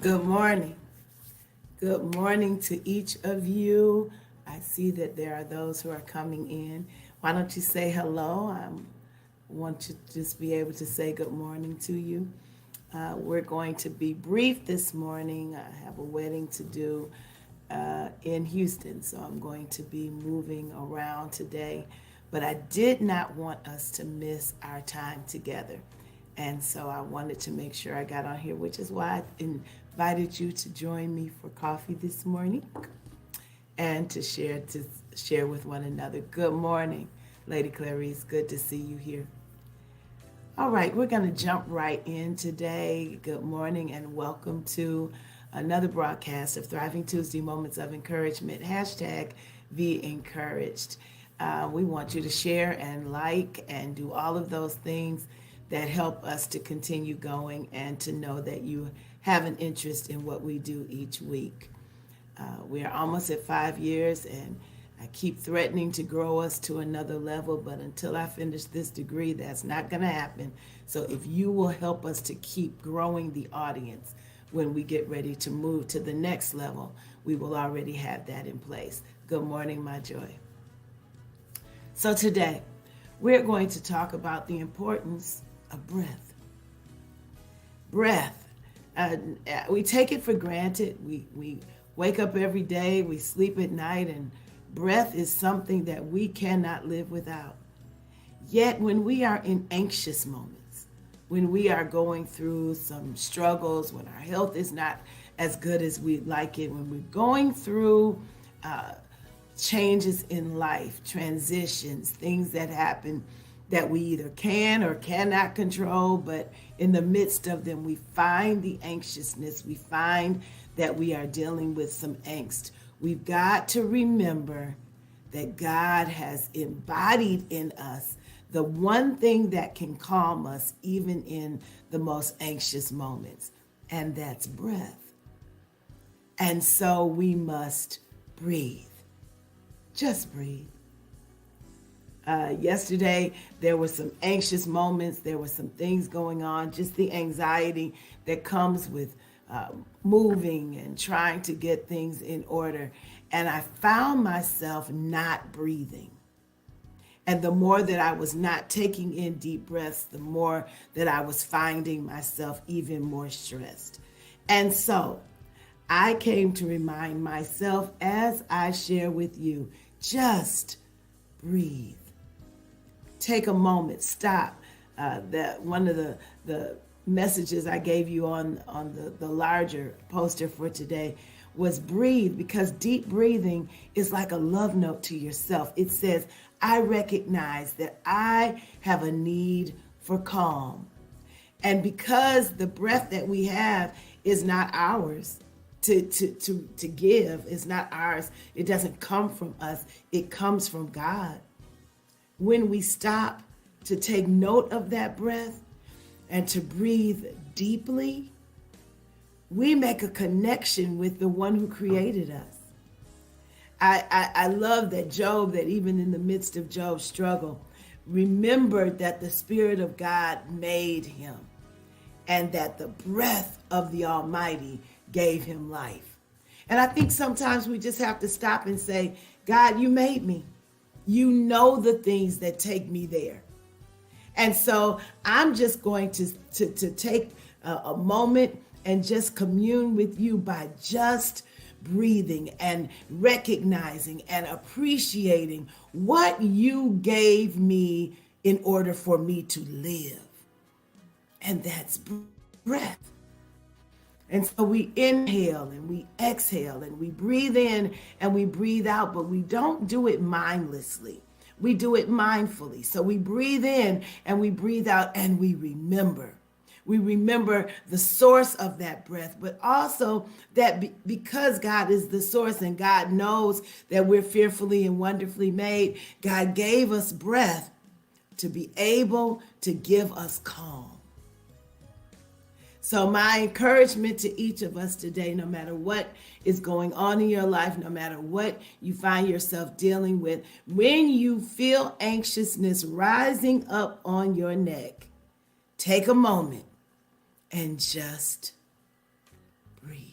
Good morning. Good morning to each of you. I see that there are those who are coming in. Why don't you say hello? I want to just be able to say good morning to you. We're going to be brief this morning. I have a wedding to do in Houston, so I'm going to be moving around today. But I did not want us to miss our time together. And so I wanted to make sure I got on here, which is why I invited you to join me for coffee this morning and to share with one another. Good morning, Lady Clarice. Good to see you here. All right, we're going to jump right in today. Good morning and welcome to another broadcast of Thriving Tuesday Moments of Encouragement. Hashtag veeencouraged. We want you to share and like and do all of those things that help us to continue going and to know that you have an interest in what we do each week. We are almost at 5 years, and I keep threatening to grow us to another level, but until I finish this degree, that's not going to happen. So if you will help us to keep growing the audience when we get ready to move to the next level, we will already have that in place. Good morning, my joy. So today, we're going to talk about the importance of breath. Breath. We take it for granted. We wake up every day, we sleep at night, and breath is something that we cannot live without. Yet when we are in anxious moments, when we are going through some struggles, when our health is not as good as we'd like it, when we're going through changes in life, transitions, things that happen that we either can or cannot control, but in the midst of them, we find the anxiousness. We find that we are dealing with some angst. We've got to remember that God has embodied in us the one thing that can calm us even in the most anxious moments, and that's breath. And so we must breathe. Just breathe. Yesterday, there were some anxious moments. There were some things going on, just the anxiety that comes with moving and trying to get things in order. And I found myself not breathing. And the more that I was not taking in deep breaths, the more that I was finding myself even more stressed. And so I came to remind myself as I share with you, just breathe. Take a moment, stop. That one of the messages I gave you on the larger poster for today was breathe, because deep breathing is like a love note to yourself. It says, I recognize that I have a need for calm. And because the breath that we have is not ours to give, it's not ours, it doesn't come from us, it comes from God. When we stop to take note of that breath and to breathe deeply, we make a connection with the one who created us. I love that Job, that even in the midst of Job's struggle, remembered that the Spirit of God made him and that the breath of the Almighty gave him life. And I think sometimes we just have to stop and say, God, you made me. You know the things that take me there. And so I'm just going to take a moment and just commune with you by just breathing and recognizing and appreciating what you gave me in order for me to live. And that's breath. And so we inhale and we exhale and we breathe in and we breathe out, but we don't do it mindlessly. We do it mindfully. So we breathe in and we breathe out and we remember. We remember the source of that breath, but also that because God is the source and God knows that we're fearfully and wonderfully made, God gave us breath to be able to give us calm. So my encouragement to each of us today, no matter what is going on in your life, no matter what you find yourself dealing with, when you feel anxiousness rising up on your neck, take a moment and just breathe.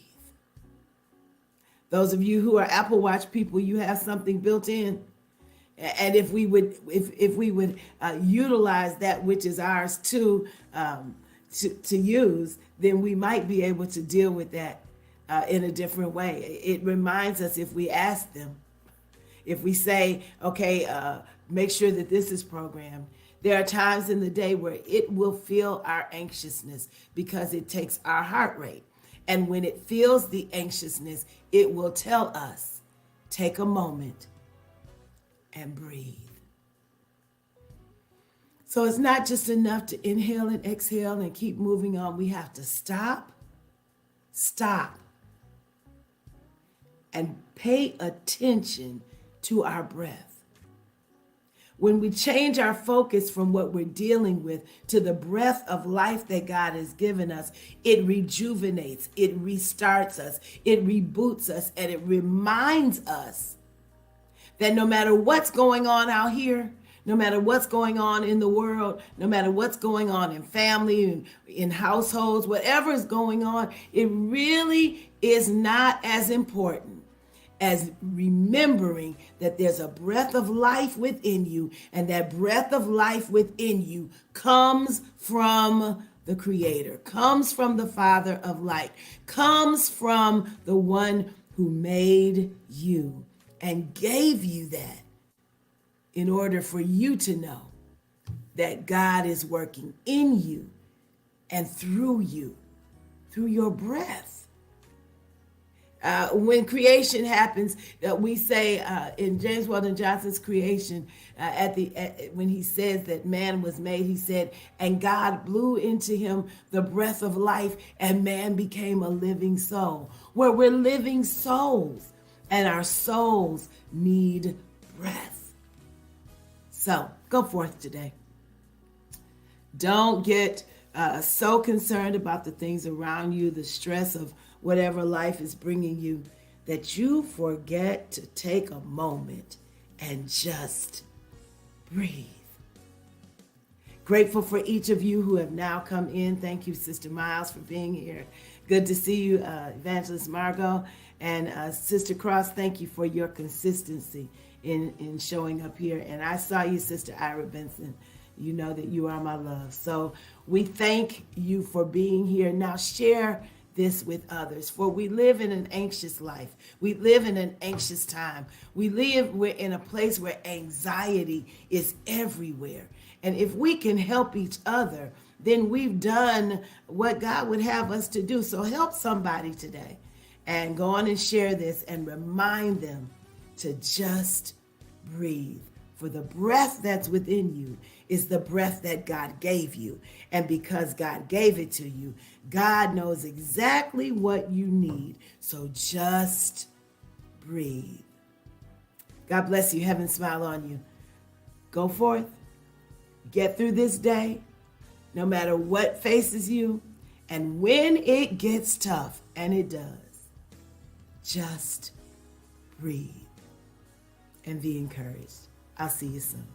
Those of you who are Apple Watch people, you have something built in. And if we would utilize that which is ours to use, then we might be able to deal with that in a different way. It reminds us, if we ask them, if we say, okay, make sure that this is programmed. There are times in the day where it will feel our anxiousness because it takes our heart rate. And when it feels the anxiousness, it will tell us, take a moment and breathe. So it's not just enough to inhale and exhale and keep moving on. We have to stop, and pay attention to our breath. When we change our focus from what we're dealing with to the breath of life that God has given us, it rejuvenates, it restarts us, it reboots us, and it reminds us that no matter what's going on out here, no matter what's going on in the world, no matter what's going on in family and in households, whatever is going on, it really is not as important as remembering that there's a breath of life within you, and that breath of life within you comes from the Creator, comes from the Father of light, comes from the one who made you and gave you that in order for you to know that God is working in you and through you, through your breath. When creation happens, we say in James Weldon Johnson's creation, when he says that man was made, he said, and God blew into him the breath of life, and man became a living soul. Where we're living souls, and our souls need breath. So go forth today. Don't get so concerned about the things around you, the stress of whatever life is bringing you, that you forget to take a moment and just breathe. Grateful for each of you who have now come in. Thank you, Sister Miles, for being here. Good to see you, Evangelist Margot. And Sister Cross, thank you for your consistency in showing up here. And I saw you, Sister Ira Benson. You know that you are my love. So we thank you for being here. Now share this with others, for we live in an anxious life. We live in an anxious time. We're in a place where anxiety is everywhere. And if we can help each other, then we've done what God would have us to do. So help somebody today and go on and share this and remind them to just breathe. For the breath that's within you is the breath that God gave you. And because God gave it to you, God knows exactly what you need. So just breathe. God bless you. Heaven smile on you. Go forth. Get through this day, no matter what faces you. And when it gets tough, and it does, just breathe and be encouraged. I'll see you soon.